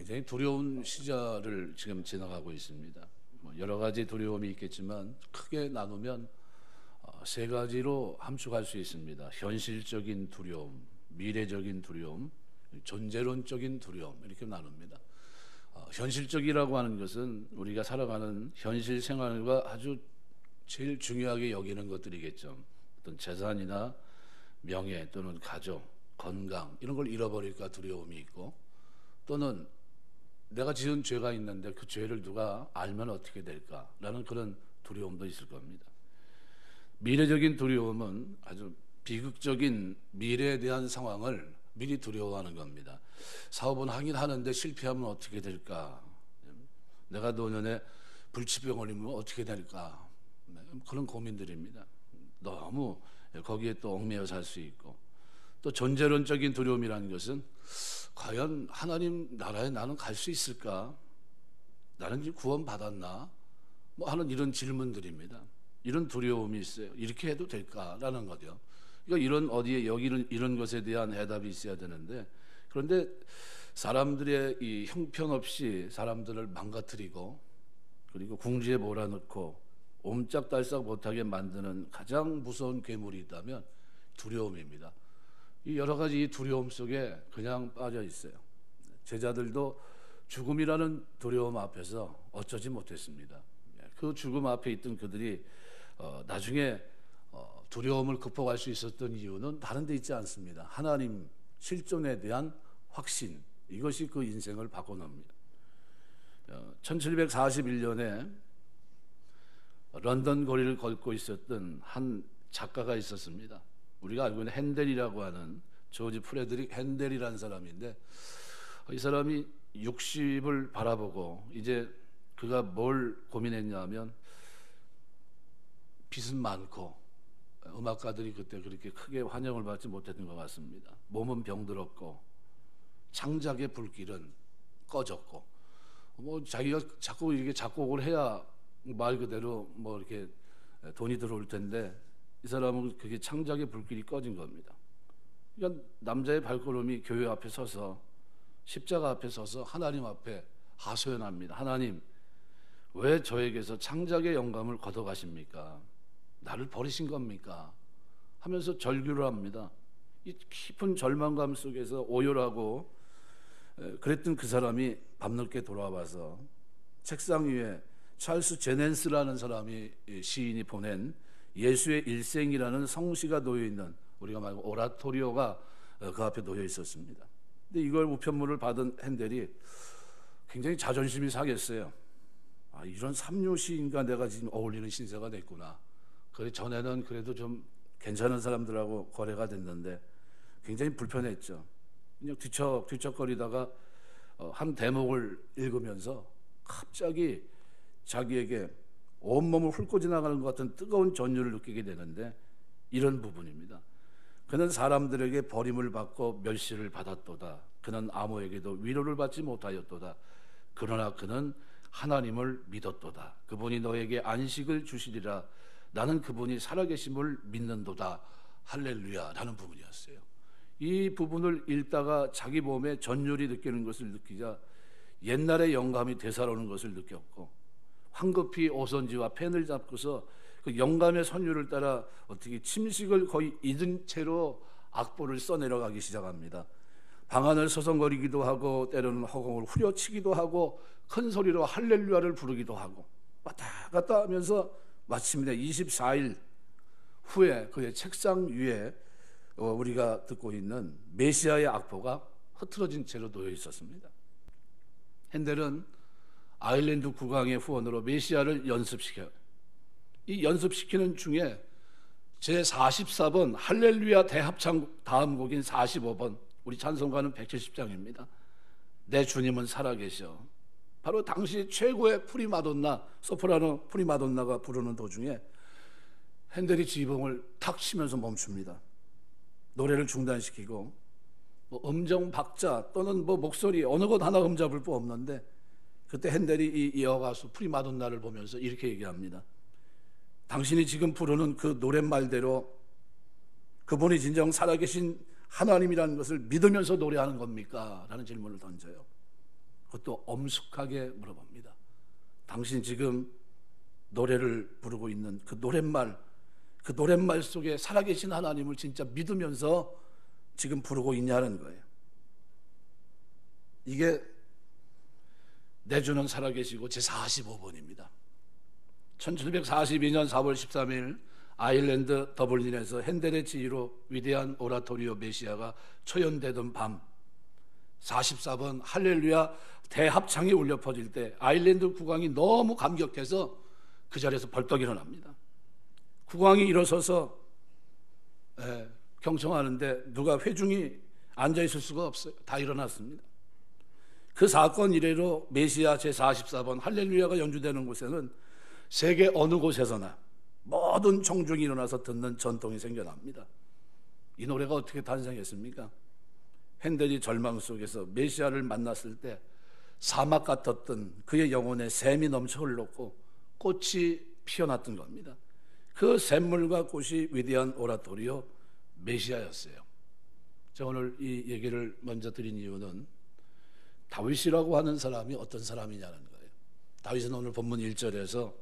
굉장히 두려운 시절을 지금 지나가고 있습니다. 여러 가지 두려움이 있겠지만 크게 나누면 세 가지로 함축할 수 있습니다. 현실적인 두려움, 미래적인 두려움, 존재론적인 두려움, 이렇게 나눕니다. 현실적이라고 하는 것은 우리가 살아가는 현실 생활과 아주 제일 중요하게 여기는 것들이겠죠. 어떤 재산이나 명예 또는 가족, 건강 이런 걸 잃어버릴까 두려움이 있고, 또는 내가 지은 죄가 있는데 그 죄를 누가 알면 어떻게 될까라는 그런 두려움도 있을 겁니다. 미래적인 두려움은 아주 비극적인 미래에 대한 상황을 미리 두려워하는 겁니다. 사업은 하긴 하는데 실패하면 어떻게 될까? 내가 노년에 불치병 걸리면 어떻게 될까? 그런 고민들입니다. 너무 거기에 또 얽매여 살 수 있고, 또 존재론적인 두려움이라는 것은 과연 하나님 나라에 나는 갈 수 있을까? 나는 구원 받았나? 하는 이런 질문들입니다. 이런 두려움이 있어요. 이렇게 해도 될까라는 거죠. 그러니까 이런 어디에 여기는 이런 것에 대한 해답이 있어야 되는데, 그런데 사람들의 이 형편없이 사람들을 망가뜨리고 그리고 궁지에 몰아넣고 옴짝달싹 못하게 만드는 가장 무서운 괴물이 있다면 두려움입니다. 이 여러 가지 이 두려움 속에 그냥 빠져 있어요. 제자들도 죽음이라는 두려움 앞에서 어쩌지 못했습니다. 그 죽음 앞에 있던 그들이 나중에 두려움을 극복할 수 있었던 이유는 다른 데 있지 않습니다. 하나님 실존에 대한 확신, 이것이 그 인생을 바꿔놓습니다. 1741년에 런던 거리를 걷고 있었던 한 작가가 있었습니다. 우리가 알고 있는 핸델이라고 하는 조지 프레드릭 핸델이라는 사람인데, 이 사람이 60을 바라보고 이제 그가 뭘 고민했냐 하면, 빚은 많고 음악가들이 그때 그렇게 크게 환영을 받지 못했던 것 같습니다. 몸은 병들었고 창작의 불길은 꺼졌고, 자기가 자꾸 이렇게 작곡을 해야 말 그대로 이렇게 돈이 들어올 텐데, 이 사람은 그게 창작의 불길이 꺼진 겁니다. 그러니까 남자의 발걸음이 교회 앞에 서서 십자가 앞에 서서 하나님 앞에 하소연합니다. 하나님, 왜 저에게서 창작의 영감을 걷어가십니까? 나를 버리신 겁니까? 하면서 절규를 합니다. 이 깊은 절망감 속에서 오열하고 그랬던 그 사람이 밤늦게 돌아와서 책상 위에 찰스 제넨스라는 사람이 시인이 보낸 예수의 일생이라는 성시가 놓여있는, 우리가 말하는 오라토리오가 그 앞에 놓여 있었습니다. 근데 이걸 우편물을 받은 핸델이 굉장히 자존심이 상했어요. 이런 삼류 시인과 내가 지금 어울리는 신세가 됐구나. 그래, 전에는 그래도 좀 괜찮은 사람들하고 거래가 됐는데 굉장히 불편했죠. 그냥 뒤척거리다가 한 대목을 읽으면서 갑자기 자기에게 온몸을 훑고 지나가는 것 같은 뜨거운 전율을 느끼게 되는데, 이런 부분입니다. 그는 사람들에게 버림을 받고 멸시를 받았도다. 그는 아무에게도 위로를 받지 못하였도다. 그러나 그는 하나님을 믿었도다. 그분이 너에게 안식을 주시리라. 나는 그분이 살아계심을 믿는도다. 할렐루야 라는 부분이었어요. 이 부분을 읽다가 자기 몸에 전율이 느끼는 것을 느끼자 옛날의 영감이 되살아오는 것을 느꼈고, 황급히 오선지와 펜을 잡고서 그 영감의 선율을 따라 어떻게 침식을 거의 잊은 채로 악보를 써내려가기 시작합니다. 방안을 서성거리기도 하고 때로는 허공을 후려치기도 하고 큰 소리로 할렐루야를 부르기도 하고 왔다 갔다 하면서 마침내 24일 후에 그의 책상 위에 우리가 듣고 있는 메시아의 악보가 흐트러진 채로 놓여 있었습니다. 핸델은 아일랜드 국왕의 후원으로 메시아를 연습시켜요. 이 연습시키는 중에 제44번 할렐루야 대합창 다음 곡인 45번, 우리 찬송가는 170장입니다. 내 주님은 살아계셔. 바로 당시 최고의 프리마돈나, 소프라노 프리마돈나가 부르는 도중에 핸델이 지붕을 탁 치면서 멈춥니다. 노래를 중단시키고 음정 박자 또는 목소리 어느 것 하나 흠잡을 바 없는데, 그때 핸델이 이 여가수 프리마돈나를 보면서 이렇게 얘기합니다. 당신이 지금 부르는 그 노랫말대로 그분이 진정 살아계신 하나님이라는 것을 믿으면서 노래하는 겁니까? 라는 질문을 던져요. 그것도 엄숙하게 물어봅니다. 당신 지금 노래를 부르고 있는 그 노랫말 속에 살아계신 하나님을 진짜 믿으면서 지금 부르고 있냐는 거예요. 이게 내주는 살아계시고 제45번입니다. 1742년 4월 13일 아일랜드 더블린에서 핸델의 지휘로 위대한 오라토리오 메시아가 초연되던 밤 44번 할렐루야 대합창이 울려 퍼질 때 아일랜드 국왕이 너무 감격해서 그 자리에서 벌떡 일어납니다. 국왕이 일어서서 경청하는데 누가 회중이 앉아있을 수가 없어요. 다 일어났습니다. 그 사건 이래로 메시아 제44번 할렐루야가 연주되는 곳에는 세계 어느 곳에서나 모든 청중이 일어나서 듣는 전통이 생겨납니다. 이 노래가 어떻게 탄생했습니까? 핸델이 절망 속에서 메시아를 만났을 때 사막 같았던 그의 영혼에 샘이 넘쳐 흘렀고 꽃이 피어났던 겁니다. 그 샘물과 꽃이 위대한 오라토리오 메시아였어요. 제가 오늘 이 얘기를 먼저 드린 이유는 다윗이라고 하는 사람이 어떤 사람이냐는 거예요. 다윗은 오늘 본문 1절에서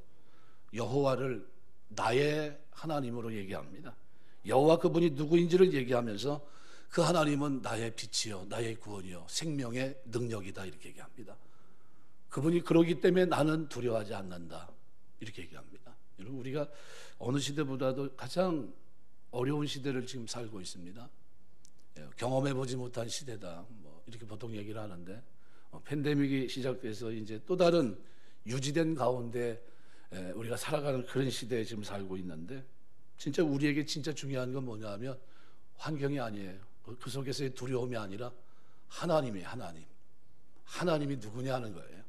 여호와를 나의 하나님으로 얘기합니다. 여호와 그분이 누구인지를 얘기하면서 그 하나님은 나의 빛이요 나의 구원이요 생명의 능력이다 이렇게 얘기합니다. 그분이 그러기 때문에 나는 두려워하지 않는다 이렇게 얘기합니다. 여러분 우리가 어느 시대보다도 가장 어려운 시대를 지금 살고 있습니다. 경험해보지 못한 시대다 뭐 이렇게 보통 얘기를 하는데 팬데믹이 시작돼서 이제 또 다른 유지된 가운데 우리가 살아가는 그런 시대에 지금 살고 있는데 진짜 우리에게 진짜 중요한 건 뭐냐 하면 환경이 아니에요. 그 속에서의 두려움이 아니라 하나님이 하나님이 누구냐 하는 거예요.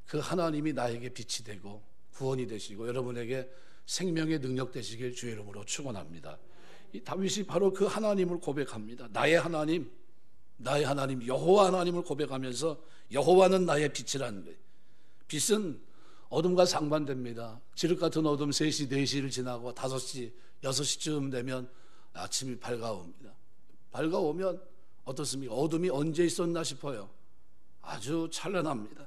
그 하나님이 나에게 빛이 되고 구원이 되시고 여러분에게 생명의 능력 되시길 주의 이름으로 축원합니다. 이 다윗이 바로 그 하나님을 고백합니다. 나의 하나님 여호와 하나님을 고백하면서 여호와는 나의 빛이라는 거예요. 빛은 어둠과 상반됩니다. 지륵 같은 어둠 3시, 4시를 지나고 5시, 6시쯤 되면 아침이 밝아옵니다. 밝아오면 어떻습니까? 어둠이 언제 있었나 싶어요. 아주 찬란합니다.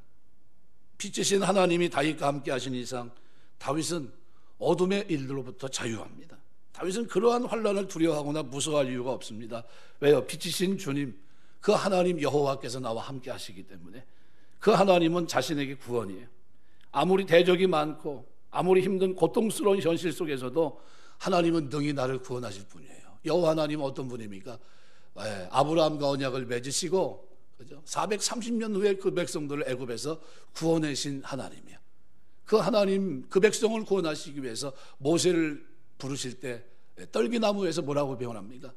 빛이신 하나님이 다윗과 함께 하신 이상 다윗은 어둠의 일들로부터 자유합니다. 다윗은 그러한 환난을 두려워하거나 무서워할 이유가 없습니다. 왜요? 빛이신 주님, 그 하나님 여호와께서 나와 함께 하시기 때문에 그 하나님은 자신에게 구원이에요. 아무리 대적이 많고 아무리 힘든 고통스러운 현실 속에서도 하나님은 능히 나를 구원하실 분이에요. 여호와 하나님은 어떤 분입니까? 아브라함과 언약을 맺으시고 그죠? 430년 후에 그 백성들을 애굽에서 구원하신 하나님이에요. 그 하나님 그 백성을 구원하시기 위해서 모세를 부르실 때 떨기나무에서 뭐라고 표현합니까?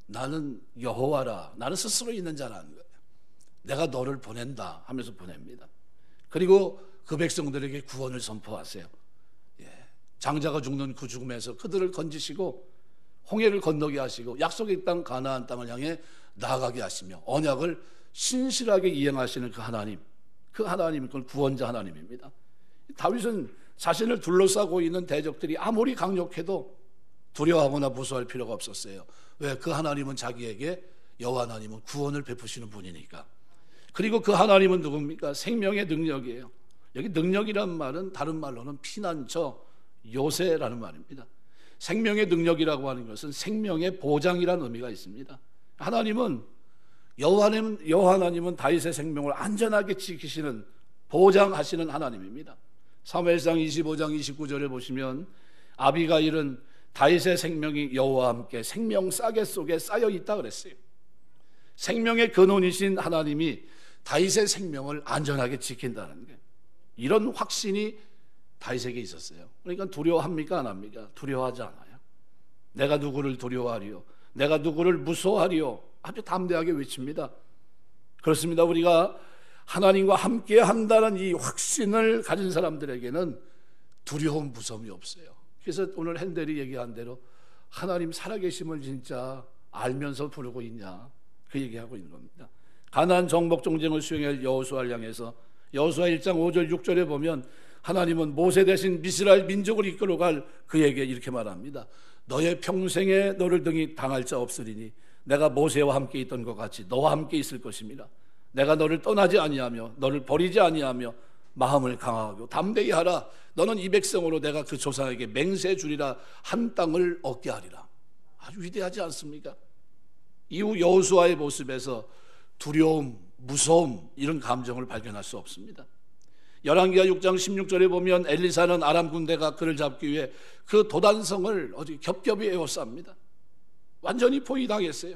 나는 여호와라. 나는 스스로 있는 자라는 거예요. 내가 너를 보낸다 하면서 보냅니다. 그리고 그 백성들에게 구원을 선포하세요. 장자가 죽는 그 죽음에서 그들을 건지시고 홍해를 건너게 하시고 약속의 땅 가나안 땅을 향해 나아가게 하시며 언약을 신실하게 이행하시는 그 하나님, 그 하나님은 그 구원자 하나님입니다. 다윗은 자신을 둘러싸고 있는 대적들이 아무리 강력해도 두려워하거나 무서워할 필요가 없었어요. 왜? 그 하나님은 자기에게 여호와 하나님은 구원을 베푸시는 분이니까. 그리고 그 하나님은 누굽니까? 생명의 능력이에요. 여기 능력이란 말은 다른 말로는 피난처, 요새라는 말입니다. 생명의 능력이라고 하는 것은 생명의 보장이라는 의미가 있습니다. 하나님은 여호와 하나님은 다윗의 생명을 안전하게 지키시는 보장하시는 하나님입니다. 사무엘상 25장 29절에 보시면 아비가일은 다윗의 생명이 여호와와 함께 생명 싸개 속에 쌓여 있다 그랬어요. 생명의 근원이신 하나님이 다윗의 생명을 안전하게 지킨다는 게 이런 확신이 다윗에게 있었어요. 그러니까 두려워합니까? 안 합니까? 두려워하지 않아요. 내가 누구를 두려워하리요? 내가 누구를 무서워하리요? 아주 담대하게 외칩니다. 그렇습니다. 우리가 하나님과 함께 한다는 이 확신을 가진 사람들에게는 두려움, 무서움이 없어요. 그래서 오늘 핸델이 얘기한 대로 하나님 살아계심을 진짜 알면서 부르고 있냐 그 얘기하고 있는 겁니다. 가나안 정복 정쟁을 수행할 여호수아를 향해서 여호수아 1장 5절 6절에 보면 하나님은 모세 대신 이스라엘 민족을 이끌어갈 그에게 이렇게 말합니다. 너의 평생에 너를 등이 당할 자 없으리니 내가 모세와 함께 있던 것 같이 너와 함께 있을 것입니다. 내가 너를 떠나지 아니하며 너를 버리지 아니하며 마음을 강하고 담대히 하라. 너는 이 백성으로 내가 그 조상에게 맹세 주리라. 한 땅을 얻게 하리라. 아주 위대하지 않습니까? 이후 여호수아의 모습에서 두려움, 무서움 이런 감정을 발견할 수 없습니다. 열왕기하 6장 16절에 보면 엘리사는 아람 군대가 그를 잡기 위해 그 도단성을 어디 겹겹이 에워쌉니다. 완전히 포위당했어요.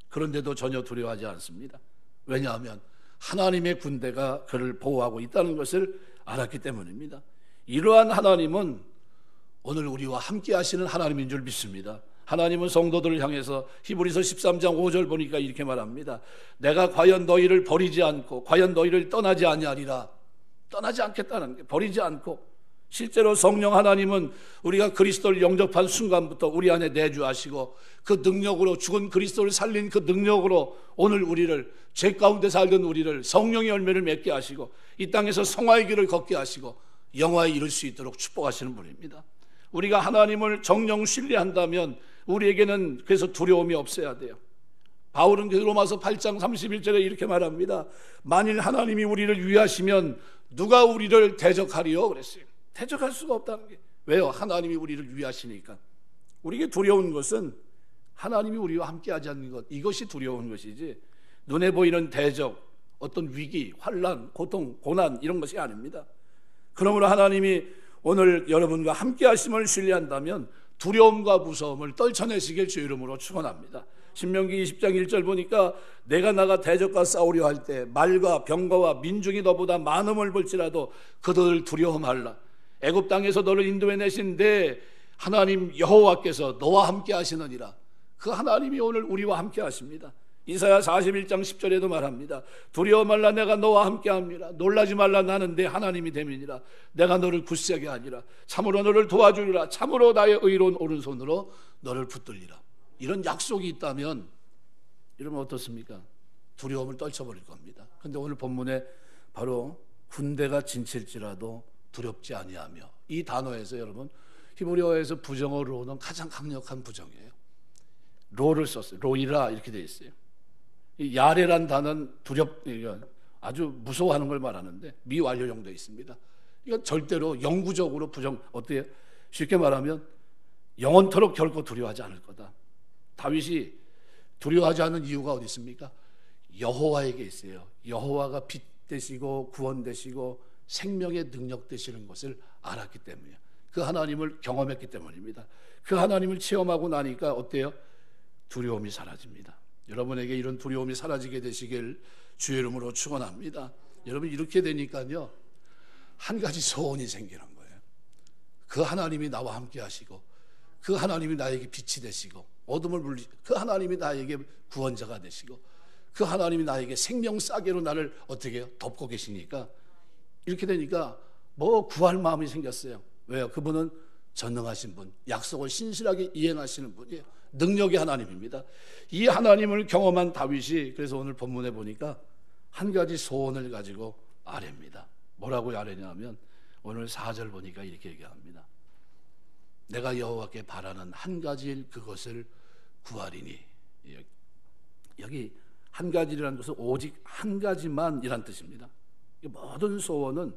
그런데도 전혀 두려워하지 않습니다. 왜냐하면 하나님의 군대가 그를 보호하고 있다는 것을 알았기 때문입니다. 이러한 하나님은 오늘 우리와 함께 하시는 하나님인 줄 믿습니다. 하나님은 성도들을 향해서 히브리서 13장 5절 보니까 이렇게 말합니다. 내가 과연 너희를 버리지 않고 과연 너희를 떠나지 아니하리라. 떠나지 않겠다는 게, 버리지 않고, 실제로 성령 하나님은 우리가 그리스도를 영접한 순간부터 우리 안에 내주하시고 그 능력으로, 죽은 그리스도를 살린 그 능력으로 오늘 우리를, 죄 가운데 살던 우리를 성령의 열매를 맺게 하시고 이 땅에서 성화의 길을 걷게 하시고 영화에 이룰 수 있도록 축복하시는 분입니다. 우리가 하나님을 정령 신뢰한다면 우리에게는 그래서 두려움이 없어야 돼요. 바울은 로마서 8장 31절에 이렇게 말합니다. 만일 하나님이 우리를 위하시면 누가 우리를 대적하리요? 그랬어요. 대적할 수가 없다는 게. 왜요? 하나님이 우리를 위하시니까. 우리에게 두려운 것은 하나님이 우리와 함께 하지 않는 것, 이것이 두려운 것이지 눈에 보이는 대적, 어떤 위기, 환난, 고통, 고난 이런 것이 아닙니다. 그러므로 하나님이 오늘 여러분과 함께 하심을 신뢰한다면 두려움과 무서움을 떨쳐내시길 주 이름으로 축원합니다. 신명기 20장 1절 보니까 내가 나가 대적과 싸우려 할 때 말과 병거와 민중이 너보다 많음을 볼지라도 그들을 두려워하라. 애굽 땅에서 너를 인도해내신 내 하나님 여호와께서 너와 함께 하시느니라. 그 하나님이 오늘 우리와 함께 하십니다. 이사야 41장 10절에도 말합니다. 두려워 말라, 내가 너와 함께 합니다. 놀라지 말라, 나는 내 하나님이 됨이니라. 내가 너를 굳세게 하리라. 참으로 너를 도와주리라. 참으로 나의 의로운 오른손으로 너를 붙들리라. 이런 약속이 있다면 이러면 어떻습니까? 두려움을 떨쳐버릴 겁니다. 그런데 오늘 본문에 바로 군대가 진칠지라도 두렵지 아니하며, 이 단어에서 여러분 히브리어에서 부정어로 오는 가장 강력한 부정이에요. 로를 썼어요. 로이라 이렇게 되어 있어요. 이 야레란 단어는 아주 무서워하는 걸 말하는데 미완료형 되어 있습니다. 이건 절대로 영구적으로 부정, 어때요? 쉽게 말하면 영원토록 결코 두려워하지 않을 거다. 다윗이 두려워하지 않는 이유가 어디 있습니까? 여호와에게 있어요. 여호와가 빛 되시고 구원 되시고 생명의 능력 되시는 것을 알았기 때문이에요. 그 하나님을 경험했기 때문입니다. 그 하나님을 체험하고 나니까 어때요? 두려움이 사라집니다. 여러분에게 이런 두려움이 사라지게 되시길 주의 이름으로 축원합니다. 여러분 이렇게 되니까요, 한 가지 소원이 생기는 거예요. 그 하나님이 나와 함께 하시고 그 하나님이 나에게 빛이 되시고 어둠을 그 하나님이 나에게 구원자가 되시고 그 하나님이 나에게 생명 싸개로 나를 어떻게 해요? 덮고 계시니까, 이렇게 되니까 뭐 구할 마음이 생겼어요. 왜요? 그분은 전능하신 분, 약속을 신실하게 이행하시는 분이에요. 능력의 하나님입니다. 이 하나님을 경험한 다윗이 그래서 오늘 본문에 보니까 한 가지 소원을 가지고 아뢰입니다. 뭐라고 아뢰냐면 오늘 4절 보니까 이렇게 얘기합니다. 내가 여호와께 바라는 한 가지일 그것을 구하리니. 여기 한 가지라는 것은 오직 한 가지만 이란 뜻입니다. 모든 소원은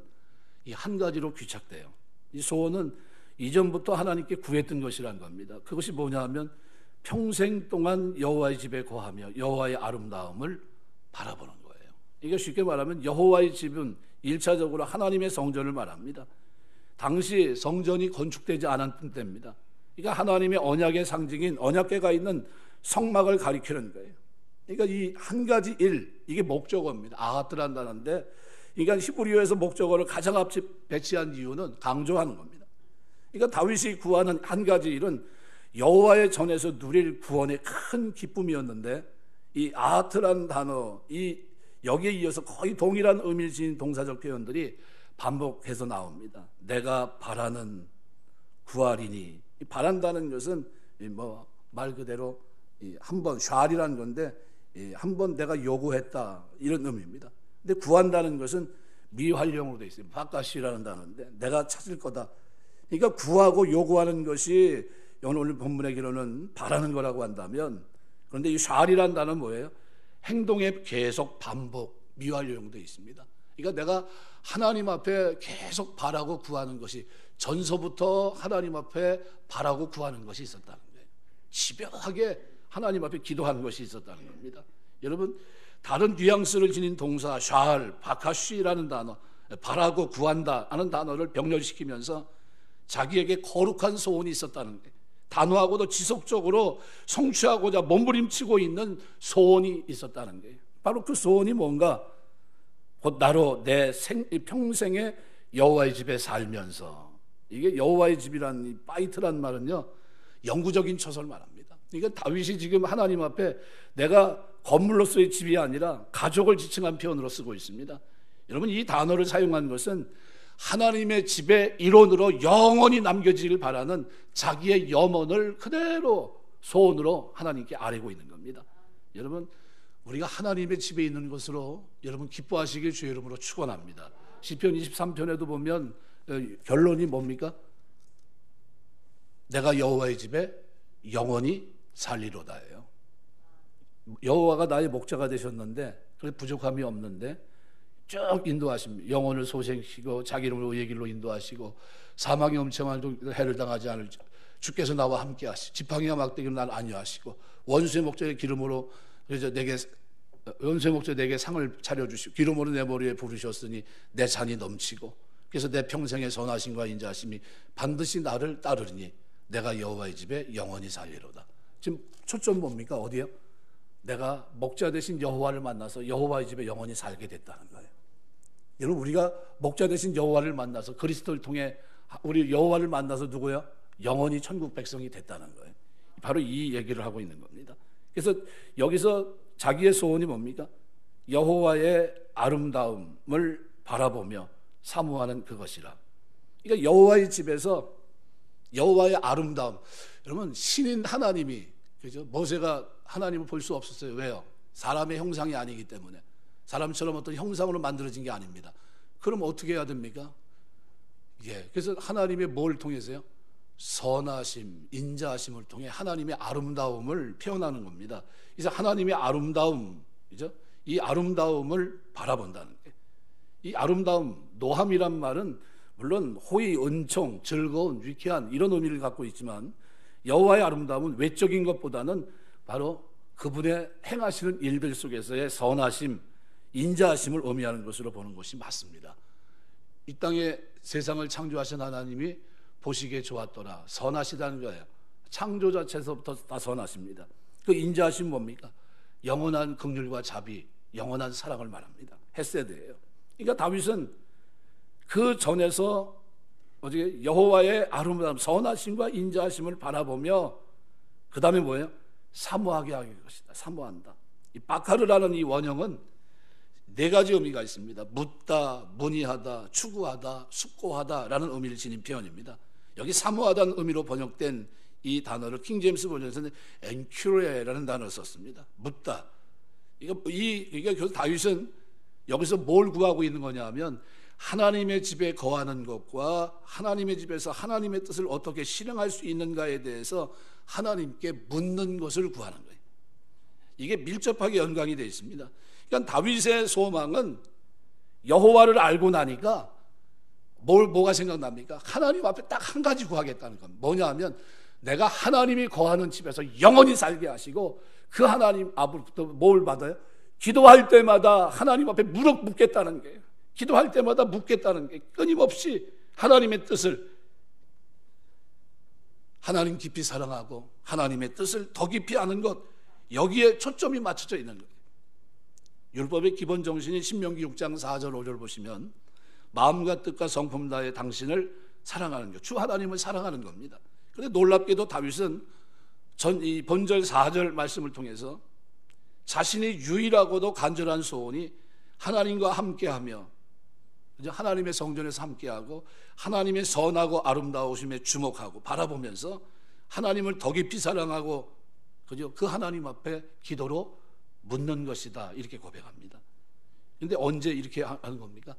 이 한 가지로 귀착돼요. 이 소원은 이전부터 하나님께 구했던 것이란 겁니다. 그것이 뭐냐 하면 평생 동안 여호와의 집에 거하며 여호와의 아름다움을 바라보는 거예요. 이게 쉽게 말하면 여호와의 집은 1차적으로 하나님의 성전을 말합니다. 당시 성전이 건축되지 않았던 때입니다. 그러니까 하나님의 언약의 상징인 언약궤가 있는 성막을 가리키는 거예요. 그러니까 이 한 가지 일, 이게 목적어입니다. 아하트란 단어인데, 그러니까 히브리어에서 목적어를 가장 앞에 배치한 이유는 강조하는 겁니다. 그러니까 다윗이 구하는 한 가지 일은 여호와의 전에서 누릴 구원의 큰 기쁨이었는데, 이 아하트란 단어, 이 여기에 이어서 거의 동일한 의미를 지닌 동사적 표현들이 반복해서 나옵니다. 내가 바라는 구하리니. 바란다는 것은 뭐 말 그대로 한번 샤리라는 건데 한번 내가 요구했다 이런 의미입니다. 근데 구한다는 것은 미활용으로 되어 있어요. 바카시라는 단어인데 내가 찾을 거다. 그러니까 구하고 요구하는 것이 오늘 본문의 기로는 바라는 거라고 한다면, 그런데 이 샤리라는 단어는 뭐예요? 행동의 계속 반복, 미완 요용되어 있습니다. 그러니까 내가 하나님 앞에 계속 바라고 구하는 것이 전서부터 하나님 앞에 바라고 구하는 것이 있었다는 거예요. 집요하게 하나님 앞에 기도하는 것이 있었다는 겁니다. 여러분, 다른 뉘앙스를 지닌 동사 샬, 바카쉬라는 단어, 바라고 구한다 하는 단어를 병렬시키면서 자기에게 거룩한 소원이 있었다는 거예요. 단호하고도 지속적으로 성취하고자 몸부림치고 있는 소원이 있었다는 거예요. 바로 그 소원이 뭔가, 곧 나로 내 평생에 여호와의 집에 살면서, 이게 여호와의 집이란 이 파이트란 말은요 영구적인 처소를 말합니다. 그러니까 다윗이 지금 하나님 앞에 내가 건물로서의 집이 아니라 가족을 지칭한 표현으로 쓰고 있습니다. 여러분, 이 단어를 사용한 것은 하나님의 집의 일원으로 영원히 남겨지길 바라는 자기의 염원을 그대로 소원으로 하나님께 아뢰고 있는 겁니다. 여러분, 우리가 하나님의 집에 있는 것으로 여러분 기뻐하시길 주의 이름으로 축원합니다. 시편 23편에도 보면 결론이 뭡니까? 내가 여호와의 집에 영원히 살리로다예요. 여호와가 나의 목자가 되셨는데 그래서 부족함이 없는데 쭉 인도하십니다. 영혼을 소생시키고 자기 이름으로 의의 길로 인도하시고 사망의 엄청한 해를 당하지 않을 주께서 나와 함께 하시고 지팡이와 막대기로 날 안위하시고 원수의 목자의 기름으로 그래서 원수의 목자 내게 상을 차려주시고 기름으로 내 머리에 부르셨으니 내 잔이 넘치고 그래서 내 평생의 선하심과 인자하심이 반드시 나를 따르리니 내가 여호와의 집에 영원히 살리로다. 지금 초점 뭡니까? 어디요? 내가 목자 되신 여호와를 만나서 여호와의 집에 영원히 살게 됐다는 거예요. 여러분, 우리가 목자 되신 여호와를 만나서 그리스도를 통해 우리 여호와를 만나서 누구요? 영원히 천국 백성이 됐다는 거예요. 바로 이 얘기를 하고 있는 겁니다. 그래서 여기서 자기의 소원이 뭡니까? 여호와의 아름다움을 바라보며 사모하는 그것이라. 그러니까 여호와의 집에서 여호와의 아름다움. 여러분, 신인 하나님이, 그죠? 모세가 하나님을 볼 수 없었어요. 왜요? 사람의 형상이 아니기 때문에. 사람처럼 어떤 형상으로 만들어진 게 아닙니다. 그럼 어떻게 해야 됩니까? 그래서 하나님의 뭘 통해서요? 선하심, 인자하심을 통해 하나님의 아름다움을 표현하는 겁니다. 그래서 하나님의 아름다움, 그죠? 이 아름다움을 바라본다는 거예요. 이 아름다움, 노함이란 말은 물론 호의, 은총, 즐거운, 유쾌한 이런 의미를 갖고 있지만 여호와의 아름다움은 외적인 것보다는 바로 그분의 행하시는 일들 속에서의 선하심, 인자하심을 의미하는 것으로 보는 것이 맞습니다. 이 땅에 세상을 창조하신 하나님이 보시기에 좋았더라. 선하시다는 거예요. 창조 자체에서부터 다 선하십니다. 그 인자하심 뭡니까? 영원한 긍휼과 자비, 영원한 사랑을 말합니다. 헤세드예요. 그러니까 다윗은 그 전에서 여호와의 아름다움, 선하심과 인자하심을 바라보며 그 다음에 뭐예요? 사모하게 하는 것이다. 사모한다. 이 바카르라는 이 원형은 네 가지 의미가 있습니다. 묻다, 문의하다, 추구하다, 숙고하다라는 의미를 지닌 표현입니다. 여기 사모하다는 의미로 번역된 이 단어를 킹제임스 버전에서는 enquire라는 단어를 썼습니다. 묻다. 그러니까 다윗은 여기서 뭘 구하고 있는 거냐 하면 하나님의 집에 거하는 것과 하나님의 집에서 하나님의 뜻을 어떻게 실행할 수 있는가에 대해서 하나님께 묻는 것을 구하는 거예요. 이게 밀접하게 연관이 되어 있습니다. 그러니까 다윗의 소망은 여호와를 알고 나니까 뭐가 생각납니까? 하나님 앞에 딱 한 가지 구하겠다는 겁니다. 뭐냐 하면 내가 하나님이 거하는 집에서 영원히 살게 하시고 그 하나님 앞으로부터 뭘 받아요? 기도할 때마다 하나님 앞에 무릎 묻겠다는 거예요. 기도할 때마다 묻겠다는 게 끊임없이 하나님의 뜻을 하나님 깊이 사랑하고 하나님의 뜻을 더 깊이 아는 것, 여기에 초점이 맞춰져 있는 거예요. 율법의 기본 정신이 신명기 6장 4절 5절 보시면 마음과 뜻과 성품 다해 당신을 사랑하는 것, 주 하나님을 사랑하는 겁니다. 그런데 놀랍게도 다윗은 이 본절 4절 말씀을 통해서 자신의 유일하고도 간절한 소원이 하나님과 함께하며 하나님의 성전에서 함께하고 하나님의 선하고 아름다우심에 주목하고 바라보면서 하나님을 더 깊이 사랑하고 그 하나님 앞에 기도로 묻는 것이다, 이렇게 고백합니다. 그런데 언제 이렇게 하는 겁니까?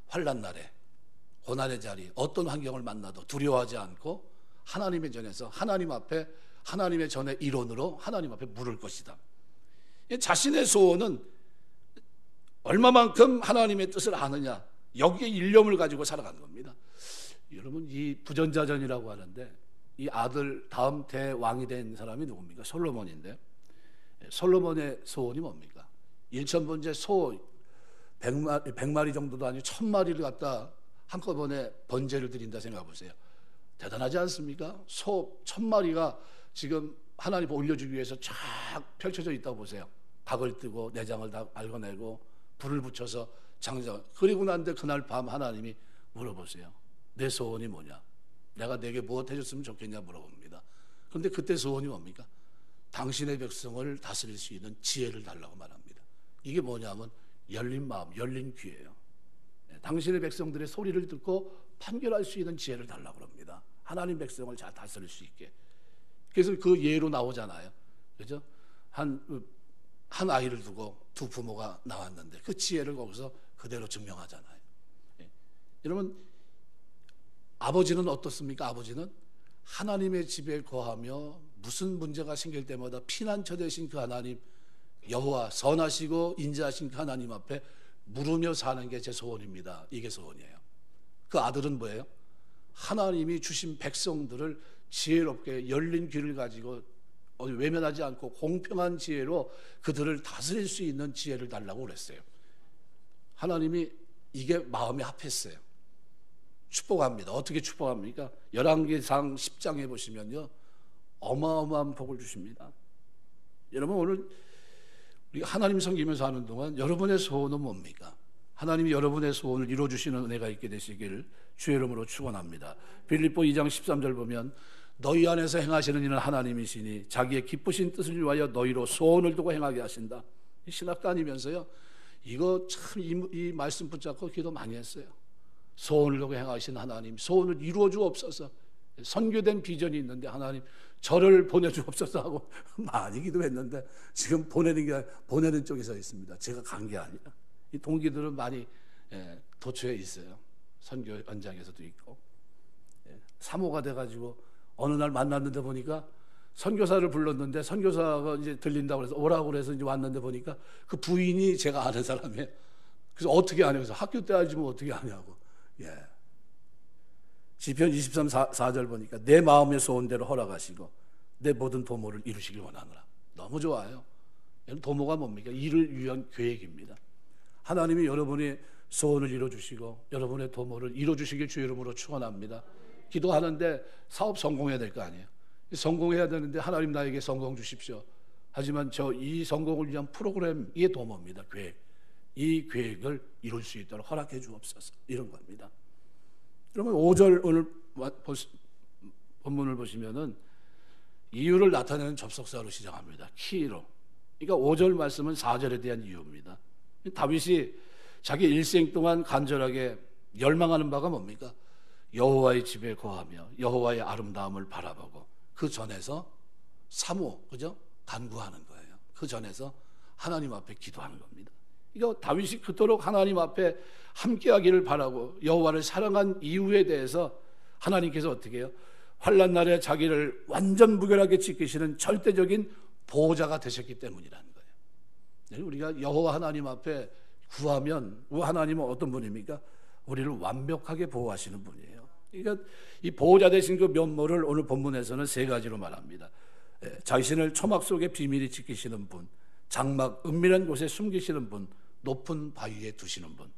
환난 날에, 고난의 자리, 어떤 환경을 만나도 두려워하지 않고 하나님의 전에서 하나님 앞에 하나님의 전의 일원으로 하나님 앞에 물을 것이다. 자신의 소원은 얼마만큼 하나님의 뜻을 아느냐, 여기에 일념을 가지고 살아가는 겁니다. 여러분, 이 부전자전이라고 하는데 이 아들 다음 대왕이 된 사람이 누굽니까? 솔로몬인데, 솔로몬의 소원이 뭡니까? 1,000번째 소 100마리 정도도 아니고 1,000마리를 갖다 한꺼번에 번제를 드린다 생각해 보세요. 대단하지 않습니까? 소 1,000마리가 지금 하나님 올려주기 위해서 쫙 펼쳐져 있다고 보세요. 각을 뜨고 내장을 다 앓아내고 불을 붙여서 장작. 그리고 난데 그날 밤 하나님이 물어보세요. 내 소원이 뭐냐? 내가 내게 무엇 해줬으면 좋겠냐 물어봅니다. 그런데 그때 소원이 뭡니까? 당신의 백성을 다스릴 수 있는 지혜를 달라고 말합니다. 이게 뭐냐면 열린 마음, 열린 귀예요. 당신의 백성들의 소리를 듣고 판결할 수 있는 지혜를 달라고 합니다. 하나님 백성을 잘 다스릴 수 있게. 그래서 그 예로 나오잖아요. 그죠? 한 아이를 두고 두 부모가 나왔는데 그 지혜를 거기서 그대로 증명하잖아요. 여러분, 아버지는 어떻습니까? 아버지는 하나님의 집에 거하며 무슨 문제가 생길 때마다 피난처 되신 그 하나님 여호와, 선하시고 인자하신 그 하나님 앞에 물으며 사는 게 제 소원입니다. 이게 소원이에요. 그 아들은 뭐예요? 하나님이 주신 백성들을 지혜롭게 열린 귀를 가지고 외면하지 않고 공평한 지혜로 그들을 다스릴 수 있는 지혜를 달라고 그랬어요. 하나님이 이게 마음에 합했어요. 축복합니다. 어떻게 축복합니까? 열왕기상 10장에 보시면요, 어마어마한 복을 주십니다. 여러분, 오늘 우리 하나님 섬기면서 하는 동안 여러분의 소원은 뭡니까? 하나님이 여러분의 소원을 이루어주시는 은혜가 있게 되시길 주의 이름으로 축원합니다. 빌립보 2장 13절 보면 너희 안에서 행하시는 이는 하나님이시니 자기의 기쁘신 뜻을 위하여 너희로 소원을 두고 행하게 하신다. 신학 다니면서요, 이거 참 이 말씀 붙잡고 기도 많이 했어요. 소원을 두고 행하신 하나님, 소원을 이루어 주옵소서. 선교된 비전이 있는데 하나님 저를 보내주옵소서 하고 많이 기도했는데 지금 보내는 쪽에 서 있습니다. 제가 간 게 아니라 이 동기들은 많이 도처에 있어요. 선교 현장에서도 있고, 사모가 돼가지고 어느 날 만났는데 보니까 선교사를 불렀는데 선교사가 이제 들린다고 해서 오라고 그래서 이제 왔는데 보니까 그 부인이 제가 아는 사람이에요. 그래서 어떻게 아냐고 해서 학교 때 알지 뭐 어떻게 아냐고. 시편 23, 4절 보니까 내 마음의 소원대로 허락하시고 내 모든 도모를 이루시길 원하노라. 너무 좋아요. 도모가 뭡니까? 이를 위한 계획입니다. 하나님이 여러분의 소원을 이루어주시고 여러분의 도모를 이루어주시길 주의 이름으로 축원합니다. 기도하는데 사업 성공해야 될 거 아니에요. 성공해야 되는데 하나님 나에게 성공 주십시오. 하지만 이 성공을 위한 프로그램, 이게 도모입니다. 계획. 이 계획을 이룰 수 있도록 허락해 주옵소서. 이런 겁니다. 그러면 5절 오늘 본문을 보시면은 이유를 나타내는 접속사로 시작합니다. 키로. 그러니까 5절 말씀은 4절에 대한 이유입니다. 다윗이 자기 일생 동안 간절하게 열망하는 바가 뭡니까? 여호와의 집에 거하며 여호와의 아름다움을 바라보고 그 전에서 사모, 그죠? 간구하는 거예요. 그 전에서 하나님 앞에 기도하는 겁니다. 이거 다윗이 그토록 하나님 앞에 함께하기를 바라고 여호와를 사랑한 이유에 대해서 하나님께서 어떻게 해요? 환난 날에 자기를 완전 무결하게 지키시는 절대적인 보호자가 되셨기 때문이라는 거예요. 우리가 여호와 하나님 앞에 구하면 하나님은 어떤 분입니까? 우리를 완벽하게 보호하시는 분이에요. 그러니까 이 보호자 되신 그 면모를 오늘 본문에서는 세 가지로 말합니다. 자신을 초막 속에 비밀히 지키시는 분, 장막 은밀한 곳에 숨기시는 분, 높은 바위에 두시는 분.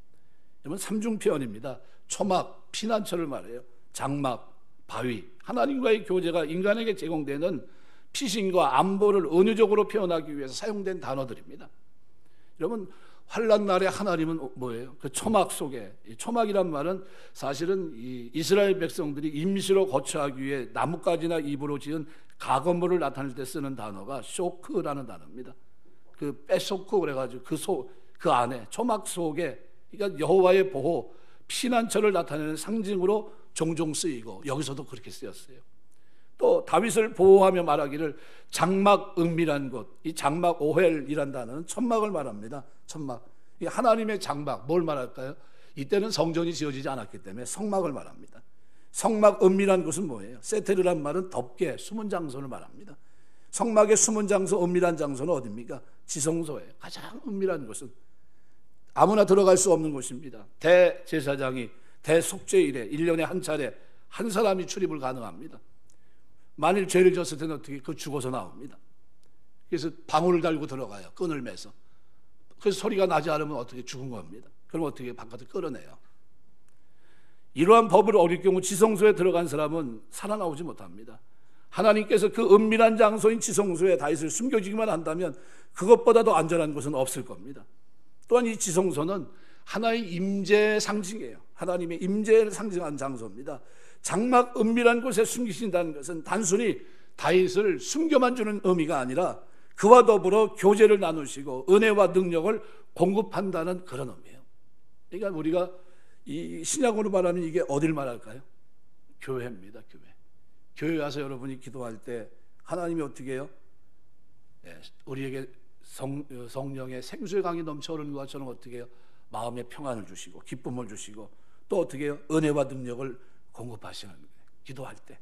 여러분, 삼중표현입니다. 초막, 피난처를 말해요. 장막, 바위. 하나님과의 교제가 인간에게 제공되는 피신과 안보를 은유적으로 표현하기 위해서 사용된 단어들입니다. 여러분, 환난 날에 하나님은 뭐예요? 그 초막 속에, 이 초막이란 말은 사실은 이 이스라엘 백성들이 임시로 거처하기 위해 나뭇가지나 잎으로 지은 가건물을 나타낼 때 쓰는 단어가 쇼크라는 단어입니다. 그 빼쇼크 그래가지고 그 안에 초막 속에, 그러니까 여호와의 보호, 피난처를 나타내는 상징으로 종종 쓰이고 여기서도 그렇게 쓰였어요. 또 다윗을 보호하며 말하기를 장막 은밀한 곳, 이 장막 오헬이란 단어는 천막을 말합니다. 천막. 이 하나님의 장막, 뭘 말할까요? 이때는 성전이 지어지지 않았기 때문에 성막을 말합니다. 성막 은밀한 곳은 뭐예요? 세테르란 말은 덮개, 숨은 장소를 말합니다. 성막의 숨은 장소, 은밀한 장소는 어디입니까? 지성소예요. 가장 은밀한 곳은 아무나 들어갈 수 없는 곳입니다. 대제사장이 대속죄일에 1년에 한 차례 한 사람이 출입을 가능합니다. 만일 죄를 졌을 때는 어떻게 그 죽어서 나옵니다. 그래서 방울을 달고 들어가요. 끈을 매서. 그래서 소리가 나지 않으면 어떻게 죽은 겁니다. 그럼 어떻게 바깥에 끌어내요. 이러한 법을 어길 경우 지성소에 들어간 사람은 살아나오지 못합니다. 하나님께서 그 은밀한 장소인 지성소에 다윗을 숨겨주기만 한다면 그것보다 더 안전한 곳은 없을 겁니다. 또한 이 지성소는 하나의 임재의 상징이에요. 하나님의 임재를 상징한 장소입니다. 장막 은밀한 곳에 숨기신다는 것은 단순히 다윗을 숨겨만 주는 의미가 아니라 그와 더불어 교제를 나누시고 은혜와 능력을 공급한다는 그런 의미예요. 그러니까 우리가 이 신약으로 말하면 이게 어딜 말할까요? 교회입니다. 교회 와서 여러분이 기도할 때 하나님이 어떻게 해요? 우리에게 성령의 생수의 강이 넘쳐오르는 것처럼 어떻게 해요? 마음의 평안을 주시고 기쁨을 주시고 또 어떻게 해요? 은혜와 능력을 공급하시는 거예요. 기도할 때.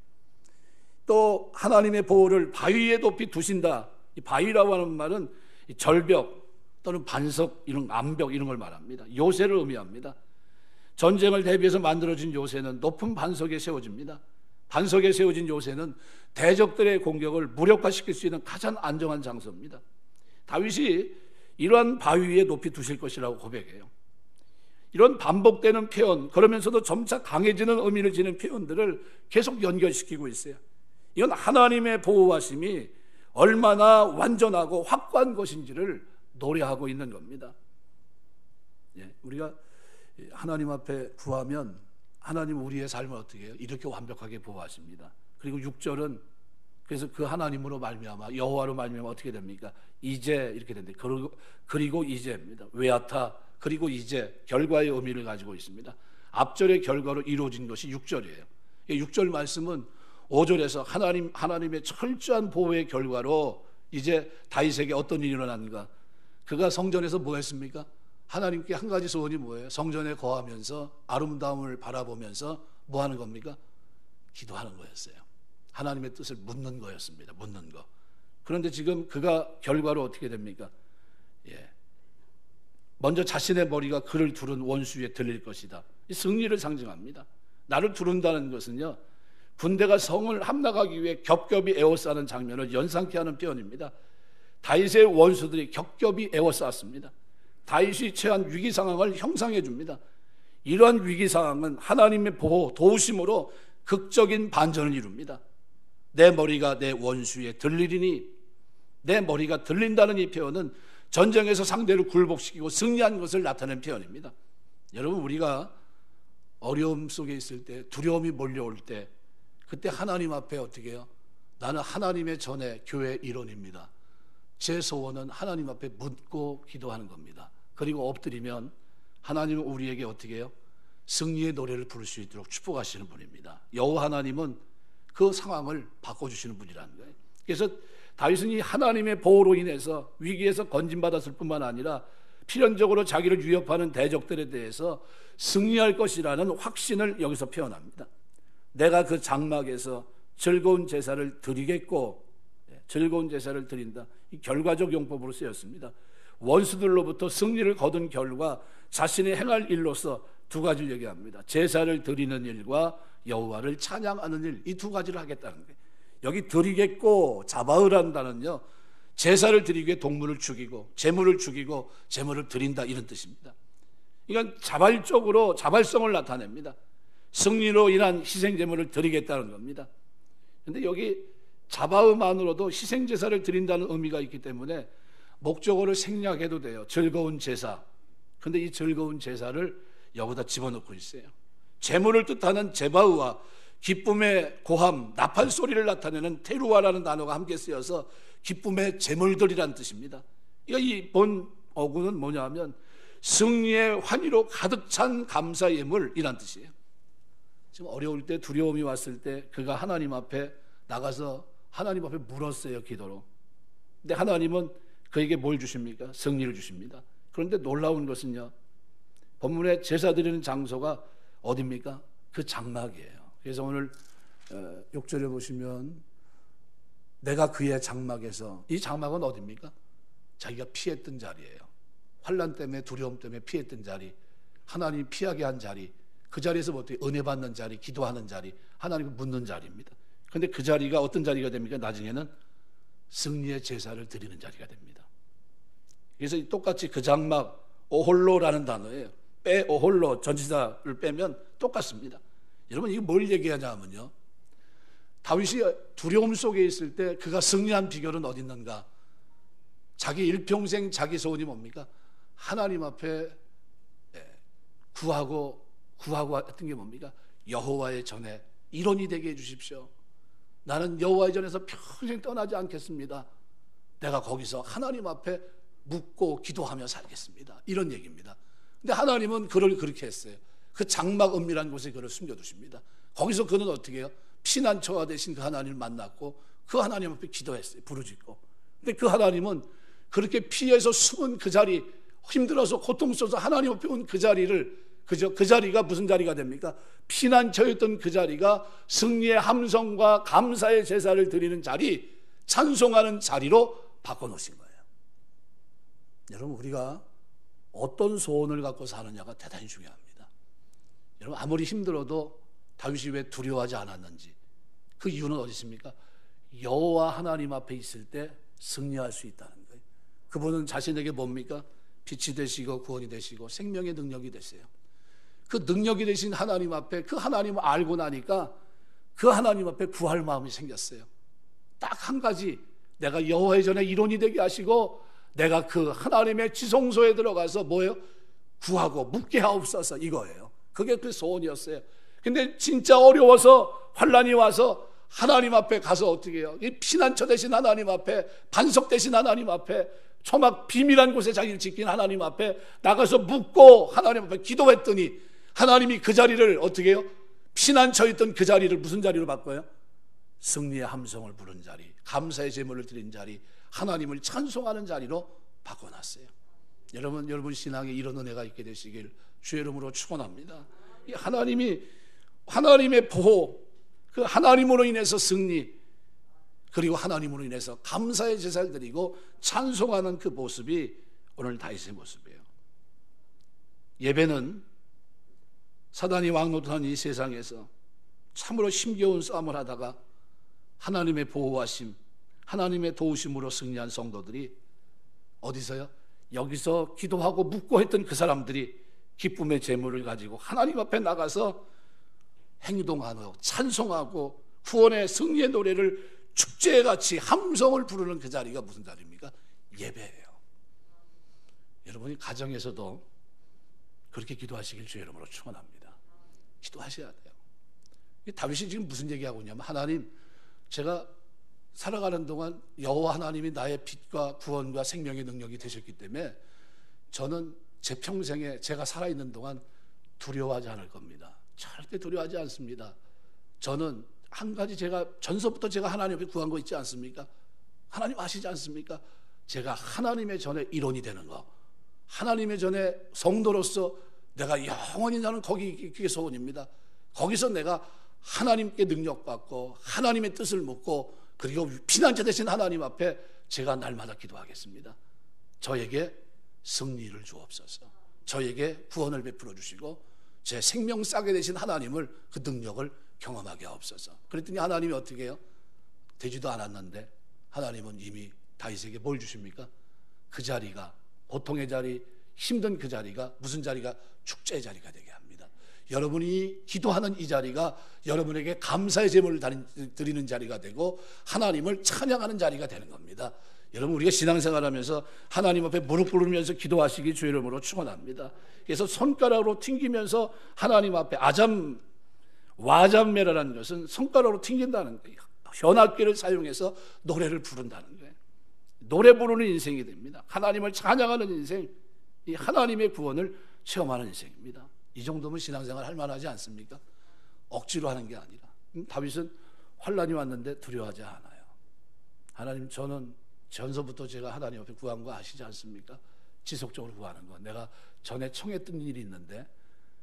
또 하나님의 보호를 바위에 높이 두신다. 이 바위라고 하는 말은 절벽 또는 반석, 이런 암벽 이런 걸 말합니다. 요새를 의미합니다. 전쟁을 대비해서 만들어진 요새는 높은 반석에 세워집니다. 반석에 세워진 요새는 대적들의 공격을 무력화시킬 수 있는 가장 안정한 장소입니다. 다윗이 이러한 바위에 높이 두실 것이라고 고백해요. 이런 반복되는 표현, 그러면서도 점차 강해지는 의미를 지닌 표현들을 계속 연결시키고 있어요. 이건 하나님의 보호하심이 얼마나 완전하고 확고한 것인지를 노래하고 있는 겁니다. 우리가 하나님 앞에 구하면 하나님 우리의 삶을 어떻게 해요? 이렇게 완벽하게 보호하십니다. 그리고 6절은 그래서 그 하나님으로 말미암아 여호와로 말미암아 어떻게 됩니까? 이제 이렇게 된다. 그리고 이제입니다. 외아타 그리고 이제 결과의 의미를 가지고 있습니다. 앞절의 결과로 이루어진 것이 6절이에요. 6절 말씀은 5절에서 하나님의 철저한 보호의 결과로 이제 다윗에게 어떤 일이 일어났는가? 그가 성전에서 뭐 했습니까? 하나님께 한 가지 소원이 뭐예요? 성전에 거하면서 아름다움을 바라보면서 뭐 하는 겁니까? 기도하는 거였어요. 하나님의 뜻을 묻는 거였습니다. 묻는 거. 그런데 지금 그가 결과로 어떻게 됩니까? 먼저 자신의 머리가 그를 두른 원수에 들릴 것이다. 이 승리를 상징합니다. 나를 두른다는 것은요, 군대가 성을 함락하기 위해 겹겹이 에워싸는 장면을 연상케 하는 표현입니다. 다윗의 원수들이 겹겹이 에워쌌습니다. 다윗이 처한 위기 상황을 형상해 줍니다. 이러한 위기 상황은 하나님의 보호, 도우심으로 극적인 반전을 이룹니다. 내 머리가 내 원수에 들리리니, 내 머리가 들린다는 이 표현은 전쟁에서 상대를 굴복시키고 승리한 것을 나타낸 표현입니다. 여러분, 우리가 어려움 속에 있을 때, 두려움이 몰려올 때, 그때 하나님 앞에 어떻게 해요? 나는 하나님의 전에 교회 일원입니다. 제 소원은 하나님 앞에 묻고 기도하는 겁니다. 그리고 엎드리면 하나님은 우리에게 어떻게 해요? 승리의 노래를 부를 수 있도록 축복하시는 분입니다. 여호와 하나님은 그 상황을 바꿔주시는 분이라는 거예요. 그래서 다윗은 이 하나님의 보호로 인해서 위기에서 건진받았을 뿐만 아니라 필연적으로 자기를 위협하는 대적들에 대해서 승리할 것이라는 확신을 여기서 표현합니다. 내가 그 장막에서 즐거운 제사를 드리겠고, 즐거운 제사를 드린다. 이 결과적 용법으로 쓰였습니다. 원수들로부터 승리를 거둔 결과 자신이 행할 일로서 두 가지를 얘기합니다. 제사를 드리는 일과 여호와를 찬양하는 일, 이 두 가지를 하겠다는 거예요. 여기 드리겠고 자바으란다는요, 제사를 드리기 위해 동물을 죽이고 제물을 죽이고 제물을 드린다, 이런 뜻입니다. 이건 자발적으로 자발성을 나타냅니다. 승리로 인한 희생 제물을 드리겠다는 겁니다. 그런데 여기 자바음만으로도 희생 제사를 드린다는 의미가 있기 때문에 목적어를 생략해도 돼요. 즐거운 제사. 그런데 이 즐거운 제사를 여기다 집어넣고 있어요. 제물을 뜻하는 제바우와 기쁨의 고함, 나팔 소리를 나타내는 테루아라는 단어가 함께 쓰여서 기쁨의 제물들이라는 뜻입니다. 이 본 어구는 뭐냐 하면 승리의 환희로 가득 찬 감사 예물이란 뜻이에요. 지금 어려울 때, 두려움이 왔을 때 그가 하나님 앞에 나가서 하나님 앞에 물었어요, 기도로. 근데 하나님은 그에게 뭘 주십니까? 승리를 주십니다. 그런데 놀라운 것은요, 본문에 제사 드리는 장소가 어디입니까? 그 장막이에요. 그래서 오늘 6절에 보시면 내가 그의 장막에서, 이 장막은 어디입니까? 자기가 피했던 자리예요. 환난 때문에 두려움 때문에 피했던 자리, 하나님이 피하게 한 자리, 그 자리에서 어떻게 은혜 받는 자리, 기도하는 자리, 하나님을 묻는 자리입니다. 그런데 그 자리가 어떤 자리가 됩니까? 나중에는 승리의 제사를 드리는 자리가 됩니다. 그래서 똑같이 그 장막 오홀로라는 단어예요. 오홀로 전치사를 빼면 똑같습니다. 여러분 이게 뭘 얘기하냐면요, 다윗이 두려움 속에 있을 때 그가 승리한 비결은 어디 있는가? 자기 일평생 자기 소원이 뭡니까? 하나님 앞에 구하고 했던 게 뭡니까? 여호와의 전에 일원이 되게 해주십시오. 나는 여호와의 전에서 평생 떠나지 않겠습니다. 내가 거기서 하나님 앞에 묻고 기도하며 살겠습니다. 이런 얘기입니다. 근데 하나님은 그를 그렇게 했어요. 그 장막 은밀한 곳에 그를 숨겨두십니다. 거기서 그는 어떻게 해요? 피난처가 되신 그 하나님을 만났고 그 하나님 앞에 기도했어요. 부르짖고. 근데 그 하나님은 그렇게 피해서 숨은 그 자리, 힘들어서 고통스러워서 하나님 앞에 온 그 자리를, 그 자리가 무슨 자리가 됩니까? 피난처였던 그 자리가 승리의 함성과 감사의 제사를 드리는 자리, 찬송하는 자리로 바꿔놓으신 거예요. 여러분 우리가 어떤 소원을 갖고 사느냐가 대단히 중요합니다. 여러분 아무리 힘들어도 다윗이 왜 두려워하지 않았는지, 그 이유는 어디 있습니까? 여호와 하나님 앞에 있을 때 승리할 수 있다는 거예요. 그분은 자신에게 뭡니까? 빛이 되시고 구원이 되시고 생명의 능력이 되세요. 그 능력이 되신 하나님 앞에, 그 하나님을 알고 나니까 그 하나님 앞에 구할 마음이 생겼어요. 딱 한 가지, 내가 여호와의 전에 일원이 되게 하시고 내가 그 하나님의 지성소에 들어가서 뭐예요? 구하고 묻게 하옵소서, 이거예요. 그게 그 소원이었어요. 근데 진짜 어려워서 환난이 와서 하나님 앞에 가서 어떻게 해요? 이 피난처 되신 하나님 앞에, 반석 되신 하나님 앞에, 초막 비밀한 곳에 자기를 지킨 하나님 앞에 나가서 묻고 하나님 앞에 기도했더니 하나님이 그 자리를 어떻게 해요? 피난처 있던 그 자리를 무슨 자리로 바꿔요? 승리의 함성을 부른 자리, 감사의 제물을 드린 자리, 하나님을 찬송하는 자리로 바꿔놨어요. 여러분 신앙에 이런 은혜가 있게 되시길 주의 이름으로 축원합니다. 이 하나님의 보호, 그 하나님으로 인해서 승리, 그리고 하나님으로 인해서 감사의 제사를 드리고 찬송하는 그 모습이 오늘 다윗의 모습이에요. 예배는 사단이 왕노릇한 이 세상에서 참으로 힘겨운 싸움을 하다가 하나님의 보호하심, 하나님의 도우심으로 승리한 성도들이 어디서요? 여기서 기도하고 묻고 했던 그 사람들이 기쁨의 제물을 가지고 하나님 앞에 나가서 행동하고 찬송하고 구원의 승리의 노래를 축제같이 함성을 부르는 그 자리가 무슨 자리입니까? 예배예요. 여러분이 가정에서도 그렇게 기도하시길 주의 이름으로 축원합니다. 기도하셔야 돼요. 다윗이 지금 무슨 얘기하고 있냐면, 하나님, 제가 살아가는 동안 여호와 하나님이 나의 빛과 구원과 생명의 능력이 되셨기 때문에 저는 제 평생에 제가 살아있는 동안 두려워하지 않을 겁니다. 절대 두려워하지 않습니다. 저는 한 가지, 제가 전서부터 제가 하나님 앞에 구한 거 있지 않습니까? 하나님 아시지 않습니까? 제가 하나님의 전에 일원이 되는 거, 하나님의 전에 성도로서 내가 영원히, 나는 그게 소원입니다. 거기서 내가 하나님께 능력받고 하나님의 뜻을 묻고, 그리고 피난처 되신 하나님 앞에 제가 날마다 기도하겠습니다. 저에게 승리를 주옵소서, 저에게 구원을 베풀어 주시고 제 생명 싸게 되신 하나님을, 그 능력을 경험하게 하옵소서. 그랬더니 하나님이 어떻게 해요? 되지도 않았는데 하나님은 이미 다윗에게 뭘 주십니까? 그 자리가, 고통의 자리, 힘든 그 자리가 무슨 자리가? 축제의 자리가 되게 합니다. 여러분이 기도하는 이 자리가 여러분에게 감사의 제물을 드리는 자리가 되고 하나님을 찬양하는 자리가 되는 겁니다. 여러분, 우리가 신앙생활하면서 하나님 앞에 무릎 꿇으면서 기도하시기 주의 이름으로 축원합니다. 그래서 손가락으로 튕기면서 하나님 앞에, 와잠메라라는 것은 손가락으로 튕긴다는 거예요. 현악기를 사용해서 노래를 부른다는 거예요. 노래 부르는 인생이 됩니다. 하나님을 찬양하는 인생, 이 하나님의 구원을 체험하는 인생입니다. 이 정도면 신앙생활 할 만하지 않습니까? 억지로 하는 게 아니라. 다윗은 환난이 왔는데 두려워하지 않아요. 하나님, 저는 전서부터 제가 하나님 앞에 구한 거 아시지 않습니까? 지속적으로 구하는 거. 내가 전에 청했던 일이 있는데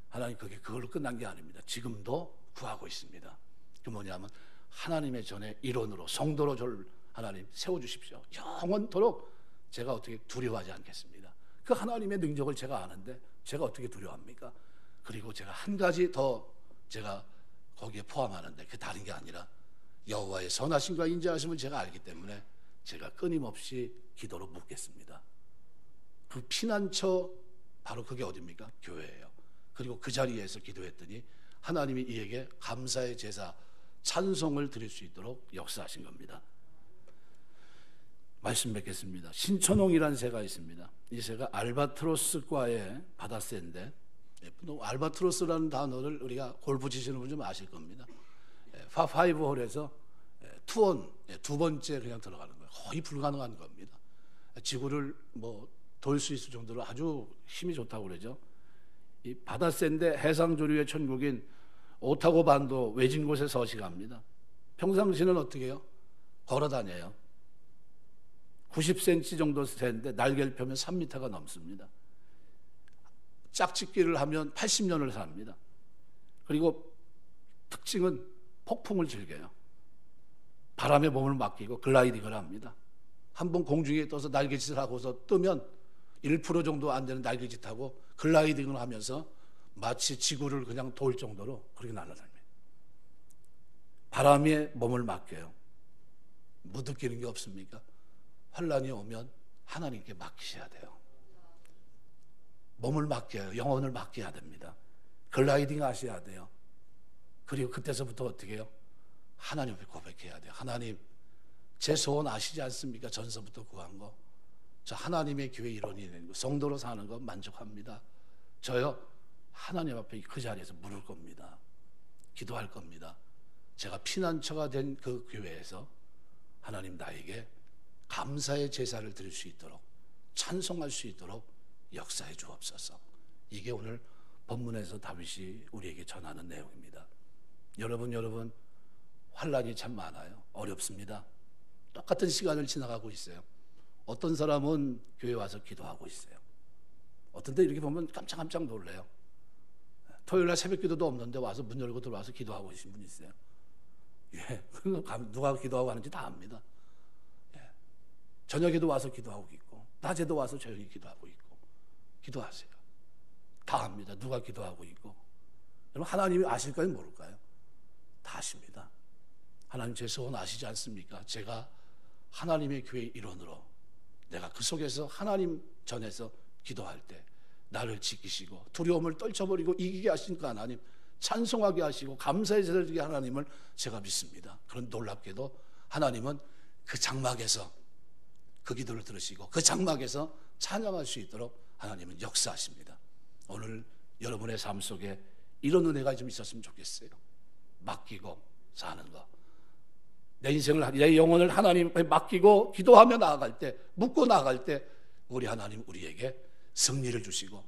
하나님, 그걸로 끝난 게 아닙니다. 지금도 구하고 있습니다. 그 뭐냐면 하나님의 전에 일원으로, 성도로 저를 하나님 세워주십시오. 영원토록 제가 어떻게 두려워하지 않겠습니다. 그 하나님의 능력을 제가 아는데 제가 어떻게 두려워합니까? 그리고 제가 한 가지 더 제가 거기에 포함하는데 그 다른 게 아니라 여호와의 선하심과 인자하심을 제가 알기 때문에 제가 끊임없이 기도로 묻겠습니다. 그 피난처 바로 그게 어디입니까? 교회예요. 그리고 그 자리에서 기도했더니 하나님이 이에게 감사의 제사, 찬송을 드릴 수 있도록 역사하신 겁니다. 말씀 뵙겠습니다. 신천홍이라는 새가 있습니다. 이 새가 알바트로스과의 바다새인데, 알바트로스라는 단어를 우리가 골프 치시는 분 좀 아실 겁니다. 파5 홀에서 투온, 두 번째 그냥 들어가는 거예요. 거의 불가능한 겁니다. 지구를 돌 수 있을 정도로 아주 힘이 좋다고 그러죠. 이 바다새인데 해상조류의 천국인 오타고 반도 외진 곳에 서식합니다. 평상시는 어떻게 해요? 걸어 다녀요. 90cm 정도 새인데 날개를 펴면 3m가 넘습니다. 짝짓기를 하면 80년을 삽니다. 그리고 특징은 폭풍을 즐겨요. 바람에 몸을 맡기고 글라이딩을 합니다. 한번 공중에 떠서 날개짓을 하고서 뜨면 1% 정도 안 되는 날개짓하고 글라이딩을 하면서 마치 지구를 그냥 돌 정도로 그렇게 날아다닙니다. 바람에 몸을 맡겨요. 못 느끼는 게 없습니까? 환란이 오면 하나님께 맡기셔야 돼요. 몸을 맡겨요. 영혼을 맡겨야 됩니다. 글라이딩 하셔야 돼요. 그리고 그때서부터 어떻게 해요? 하나님 앞에 고백해야 돼요. 하나님, 제 소원 아시지 않습니까? 전서부터 구한 거. 저 하나님의 교회 일원이 되는 거, 성도로 사는 거 만족합니다. 저요, 하나님 앞에 그 자리에서 물을 겁니다. 기도할 겁니다. 제가 피난처가 된 그 교회에서 하나님 나에게 감사의 제사를 드릴 수 있도록, 찬송할 수 있도록 역사해 주옵소서. 이게 오늘 본문에서 다윗이 우리에게 전하는 내용입니다. 여러분 환란이 참 많아요. 어렵습니다. 똑같은 시간을 지나가고 있어요. 어떤 사람은 교회 와서 기도하고 있어요. 어떤 데 이렇게 보면 깜짝깜짝 놀래요. 토요일날 새벽 기도도 없는데 와서 문 열고 들어와서 기도하고 계신 분 있어요. 예, 누가 기도하고 하는지 다 압니다. 예, 저녁에도 와서 기도하고 있고 낮에도 와서 조용히 기도하고 있고 기도하세요. 다 압니다. 누가 기도하고 있고. 여러분 하나님이 아실까요? 모를까요? 다 아십니다. 하나님 제 소원 아시지 않습니까? 제가 하나님의 교회 일원으로 내가 그 속에서 하나님 전에서 기도할 때 나를 지키시고 두려움을 떨쳐버리고 이기게 하신 그 하나님, 찬송하게 하시고 감사의 제사를 드리게 하나님을 제가 믿습니다. 그런 놀랍게도 하나님은 그 장막에서 그 기도를 들으시고 그 장막에서 찬양할 수 있도록 하나님은 역사하십니다. 오늘 여러분의 삶 속에 이런 은혜가 좀 있었으면 좋겠어요. 맡기고 사는 거. 내 인생을, 내 영혼을 하나님께 맡기고 기도하며 나아갈 때, 묻고 나아갈 때 우리 하나님 우리에게 승리를 주시고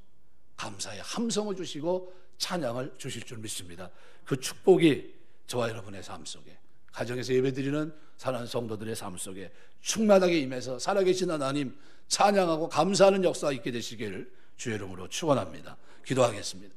감사의 함성을 주시고 찬양을 주실 줄 믿습니다. 그 축복이 저와 여러분의 삶 속에, 가정에서 예배드리는 사랑하는 성도들의 삶 속에 충만하게 임해서 살아계신 하나님 찬양하고 감사하는 역사가 있게 되시기를 주의 이름으로 축원합니다. 기도하겠습니다.